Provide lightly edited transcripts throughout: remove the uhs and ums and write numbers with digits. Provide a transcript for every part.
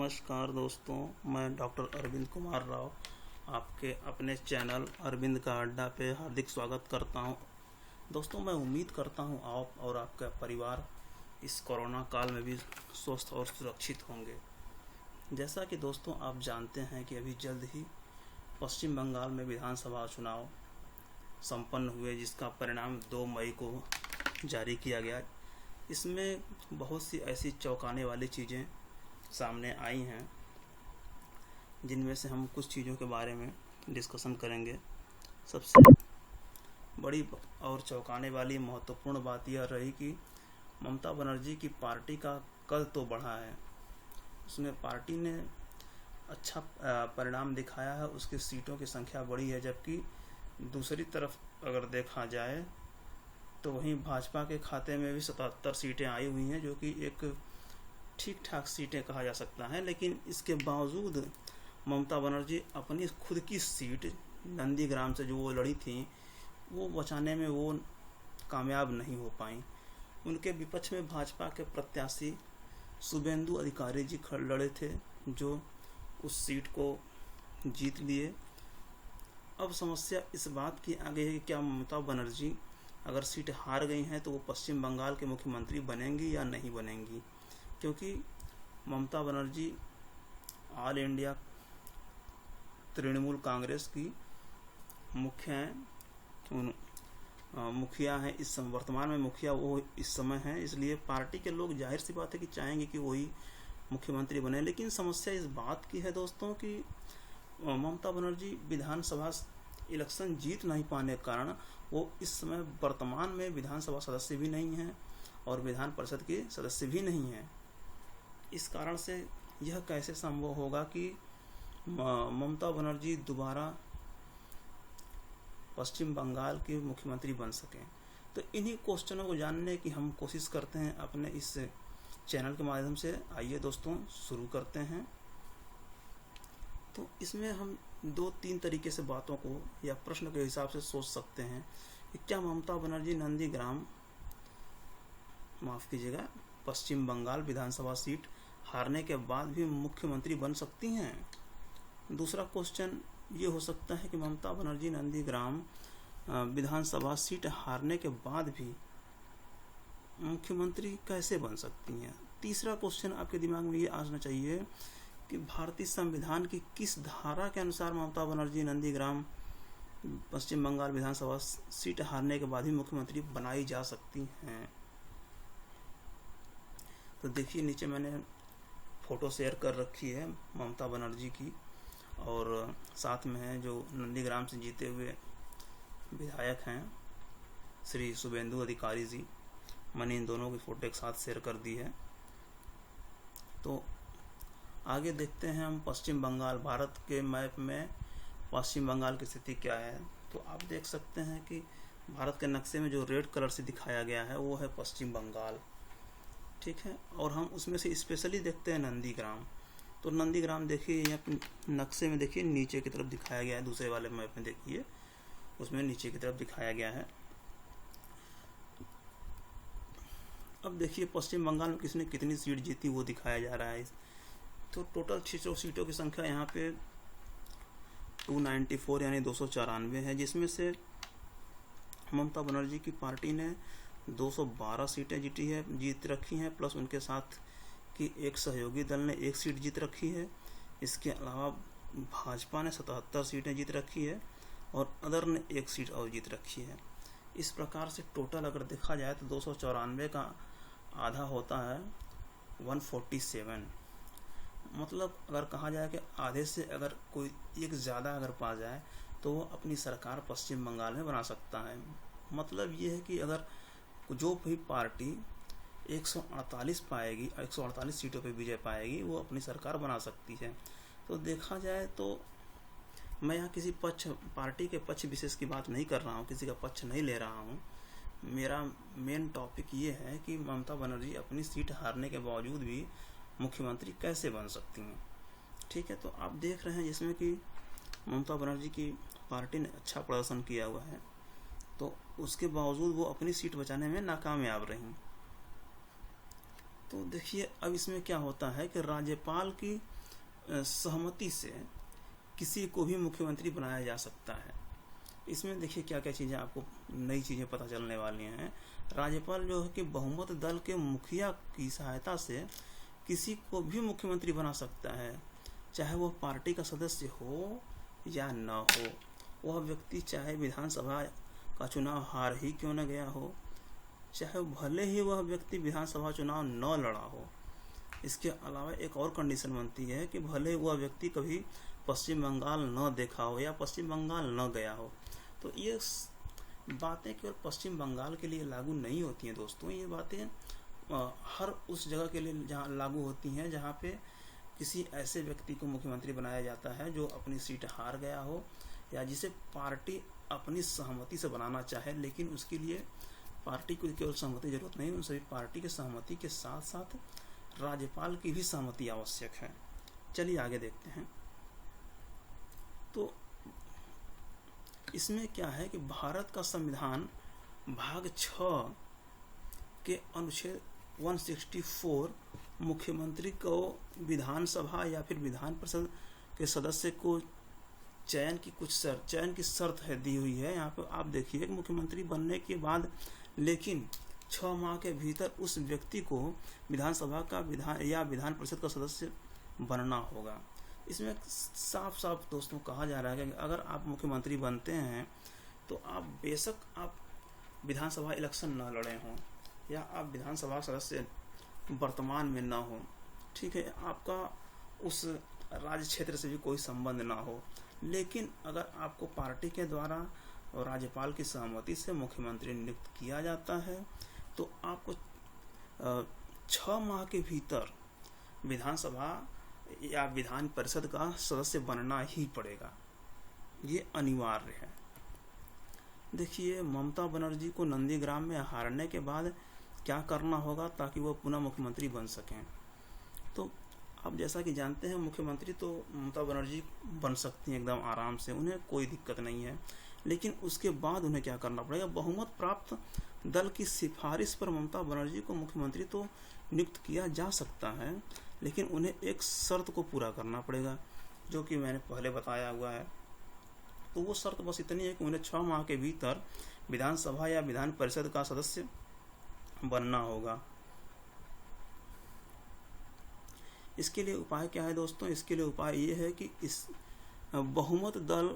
नमस्कार दोस्तों, मैं डॉक्टर अरविंद कुमार राव आपके अपने चैनल अरविंद का अड्डा पे हार्दिक स्वागत करता हूं। दोस्तों, मैं उम्मीद करता हूं आप और आपका परिवार इस कोरोना काल में भी स्वस्थ और सुरक्षित होंगे। जैसा कि दोस्तों आप जानते हैं कि अभी जल्द ही पश्चिम बंगाल में विधानसभा चुनाव संपन्न हुए, जिसका परिणाम 2 मई को जारी किया गया। इसमें बहुत सी ऐसी चौंकाने वाली चीज़ें सामने आई हैं, जिनमें से हम कुछ चीज़ों के बारे में डिस्कशन करेंगे। सबसे बड़ी और चौंकाने वाली महत्वपूर्ण बात यह रही कि ममता बनर्जी की पार्टी का कद तो बढ़ा है। उसमें पार्टी ने अच्छा परिणाम दिखाया है, उसकी सीटों की संख्या बढ़ी है। जबकि दूसरी तरफ अगर देखा जाए तो वहीं भाजपा के खाते में भी 77 सीटें आई हुई हैं, जो कि एक ठीक ठाक सीटें कहा जा सकता है। लेकिन इसके बावजूद ममता बनर्जी अपनी खुद की सीट नंदीग्राम से जो वो लड़ी थी, वो बचाने में वो कामयाब नहीं हो पाई। उनके विपक्ष में भाजपा के प्रत्याशी शुभेंदु अधिकारी जी लड़े थे, जो उस सीट को जीत लिए। अब समस्या इस बात की आ गई है कि क्या ममता बनर्जी अगर सीट हार गई हैं तो वो पश्चिम बंगाल के मुख्यमंत्री बनेंगी या नहीं बनेंगी, क्योंकि ममता बनर्जी ऑल इंडिया तृणमूल कांग्रेस की मुखिया हैं। इस वर्तमान में मुखिया वो इस समय हैं, इसलिए पार्टी के लोग जाहिर सी बात है कि चाहेंगे कि वही मुख्यमंत्री बने। लेकिन समस्या इस बात की है दोस्तों कि ममता बनर्जी विधानसभा इलेक्शन जीत नहीं पाने के कारण वो इस समय वर्तमान में विधानसभा सदस्य भी नहीं हैं और विधान परिषद के सदस्य भी नहीं हैं। इस कारण से यह कैसे संभव होगा कि ममता बनर्जी दोबारा पश्चिम बंगाल के मुख्यमंत्री बन सकें। तो इन्हीं क्वेश्चनों को जानने की हम कोशिश करते हैं अपने इस चैनल के माध्यम से। आइए दोस्तों शुरू करते हैं। तो इसमें हम 2-3 तरीके से बातों को या प्रश्न के हिसाब से सोच सकते हैं कि क्या ममता बनर्जी नंदीग्राम पश्चिम बंगाल विधानसभा सीट हारने के बाद भी मुख्यमंत्री बन सकती हैं। दूसरा क्वेश्चन ये हो सकता है कि ममता बनर्जी नंदीग्राम विधानसभा सीट हारने के बाद भी मुख्यमंत्री कैसे बन सकती हैं। तीसरा क्वेश्चन आपके दिमाग में ये आना चाहिए कि भारतीय संविधान की किस धारा के अनुसार ममता बनर्जी नंदीग्राम पश्चिम बंगाल विधानसभा सीट हारने के बाद ही मुख्यमंत्री बनाई जा सकती हैं। तो देखिए, नीचे मैंने फ़ोटो शेयर कर रखी है ममता बनर्जी की, और साथ में है जो नंदीग्राम से जीते हुए विधायक हैं श्री शुभेंदु अधिकारी जी। मैंने इन दोनों की फ़ोटो एक साथ शेयर कर दी है। तो आगे देखते हैं हम पश्चिम बंगाल। भारत के मैप में पश्चिम बंगाल की स्थिति क्या है। तो आप देख सकते हैं कि भारत के नक्शे में जो रेड कलर से दिखाया गया है वो है पश्चिम बंगाल, ठीक है। और हम उसमें से स्पेशली देखते हैं नंदीग्राम। तो नंदीग्राम देखिए, यहाँ नक्शे में देखिए नीचे की तरफ दिखाया गया है। दूसरे वाले मैप में देखिए, उसमें नीचे की तरफ दिखाया गया है। अब देखिए पश्चिम बंगाल में किसने कितनी सीट जीती वो दिखाया जा रहा है। तो टोटल सीटों की संख्या यहाँ पे 294 यानी 294 है, जिसमें से ममता बनर्जी की पार्टी ने 212 सीटें जीत रखी हैं, प्लस उनके साथ की एक सहयोगी दल ने 1 सीट जीत रखी है। इसके अलावा भाजपा ने 77 सीटें जीत रखी है और अदर ने 1 सीट और जीत रखी है। इस प्रकार से टोटल अगर देखा जाए तो 294 का आधा होता है 147। मतलब अगर कहा जाए कि आधे से अगर कोई एक ज़्यादा अगर पा जाए तो वो अपनी सरकार पश्चिम बंगाल में बना सकता है। मतलब ये है कि अगर जो भी पार्टी 148 पाएगी, 148 सीटों पे विजय पाएगी, वो अपनी सरकार बना सकती है। तो देखा जाए तो मैं यहाँ किसी पार्टी के पक्ष विशेष की बात नहीं कर रहा हूँ, किसी का पक्ष नहीं ले रहा हूँ। मेरा मेन टॉपिक ये है कि ममता बनर्जी अपनी सीट हारने के बावजूद भी मुख्यमंत्री कैसे बन सकती हैं, ठीक है। तो आप देख रहे हैं जिसमें कि ममता बनर्जी की पार्टी ने अच्छा प्रदर्शन किया हुआ है, तो उसके बावजूद वो अपनी सीट बचाने में नाकामयाब रहीं। तो देखिए अब इसमें क्या होता है कि राज्यपाल की सहमति से किसी को भी मुख्यमंत्री बनाया जा सकता है। इसमें देखिए क्या क्या चीज़ें आपको नई चीज़ें पता चलने वाली हैं। राज्यपाल जो है कि बहुमत दल के मुखिया की सहायता से किसी को भी मुख्यमंत्री बना सकता है, चाहे वह पार्टी का सदस्य हो या न हो। वह व्यक्ति चाहे विधानसभा का चुनाव हार ही क्यों न गया हो, चाहे भले ही वह व्यक्ति विधानसभा चुनाव न लड़ा हो। इसके अलावा एक और कंडीशन बनती है कि भले वह व्यक्ति कभी पश्चिम बंगाल न देखा हो या पश्चिम बंगाल न गया हो। तो ये बातें केवल पश्चिम बंगाल के लिए लागू नहीं होती हैं दोस्तों, ये बातें हर उस जगह के लिए जहाँ लागू होती हैं जहाँ पे किसी ऐसे व्यक्ति को मुख्यमंत्री बनाया जाता है जो अपनी सीट हार गया हो या जिसे पार्टी अपनी सहमति से बनाना चाहे, लेकिन उसके लिए पार्टी को केवल सहमति जरूरत नहीं, उन सभी पार्टी की सहमति के साथ साथ राज्यपाल की भी सहमति आवश्यक है। चलिए आगे देखते हैं। तो इसमें क्या है कि भारत का संविधान भाग 6 के अनुच्छेद 164 मुख्यमंत्री को विधानसभा या फिर विधान परिषद के सदस्य को चयन की शर्त है दी हुई है। यहाँ पर आप देखिए मुख्यमंत्री बनने के बाद लेकिन 6 माह के भीतर उस व्यक्ति को विधानसभा का विधान परिषद का सदस्य बनना होगा। इसमें साफ साफ दोस्तों कहा जा रहा है कि अगर आप मुख्यमंत्री बनते हैं तो आप बेशक आप विधानसभा इलेक्शन न लड़े हों या आप विधानसभा सदस्य वर्तमान में न हो, ठीक है, आपका उस राज्य क्षेत्र से भी कोई संबंध ना हो, लेकिन अगर आपको पार्टी के द्वारा और राज्यपाल की सहमति से मुख्यमंत्री नियुक्त किया जाता है तो आपको 6 माह के भीतर विधानसभा या विधान परिषद का सदस्य बनना ही पड़ेगा, ये अनिवार्य है। देखिए ममता बनर्जी को नंदीग्राम में हारने के बाद क्या करना होगा ताकि वो पुनः मुख्यमंत्री बन सकें। तो आप जैसा कि जानते हैं मुख्यमंत्री तो ममता बनर्जी बन सकती हैं एकदम आराम से, उन्हें कोई दिक्कत नहीं है, लेकिन उसके बाद उन्हें क्या करना पड़ेगा, बहुमत प्राप्त दल की सिफारिश पर ममता बनर्जी को मुख्यमंत्री तो नियुक्त किया जा सकता है, लेकिन उन्हें एक शर्त को पूरा करना पड़ेगा जो कि मैंने पहले बताया हुआ है। तो वो शर्त बस इतनी है कि उन्हें 6 माह के भीतर विधानसभा या विधान परिषद का सदस्य बनना होगा। इसके लिए उपाय क्या है दोस्तों, इसके लिए उपाय ये है कि इस बहुमत दल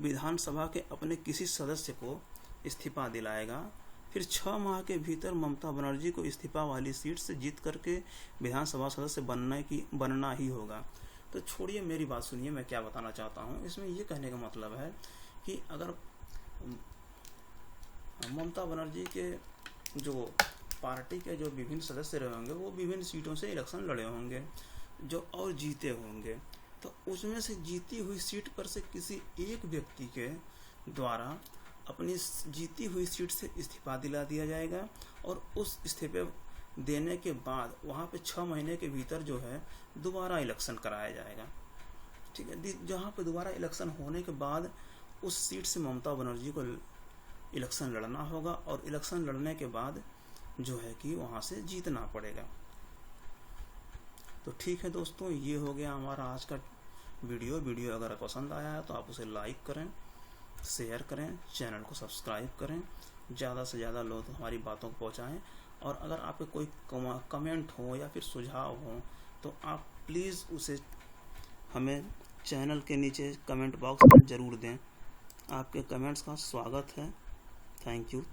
विधानसभा के अपने किसी सदस्य को इस्तीफा दिलाएगा, फिर 6 माह के भीतर ममता बनर्जी को इस्तीफा वाली सीट से जीत करके विधानसभा सदस्य बनना ही होगा। तो छोड़िए मेरी बात सुनिए, मैं क्या बताना चाहता हूँ। इसमें ये कहने का मतलब है कि अगर ममता बनर्जी के जो पार्टी के जो विभिन्न सदस्य रहे होंगे वो विभिन्न सीटों से इलेक्शन लड़े होंगे जो और जीते होंगे, तो उसमें से जीती हुई सीट पर से किसी एक व्यक्ति के द्वारा अपनी जीती हुई सीट से इस्तीफा दिला दिया जाएगा और उस इस्तीफे देने के बाद वहाँ पे 6 महीने के भीतर जो है दोबारा इलेक्शन कराया जाएगा, ठीक है। जहाँ पे दोबारा इलेक्शन होने के बाद उस सीट से ममता बनर्जी को इलेक्शन लड़ना होगा और इलेक्शन लड़ने के बाद जो है कि वहाँ से जीतना पड़ेगा। तो ठीक है दोस्तों, ये हो गया हमारा आज का वीडियो अगर पसंद आया है तो आप उसे लाइक करें, शेयर करें, चैनल को सब्सक्राइब करें, ज़्यादा से ज़्यादा लोग हमारी बातों को पहुँचाएँ। और अगर आपके कोई कमेंट हो या फिर सुझाव हो तो आप प्लीज़ उसे हमें चैनल के नीचे कमेंट बॉक्स में ज़रूर दें। आपके कमेंट्स का स्वागत है। Thank you.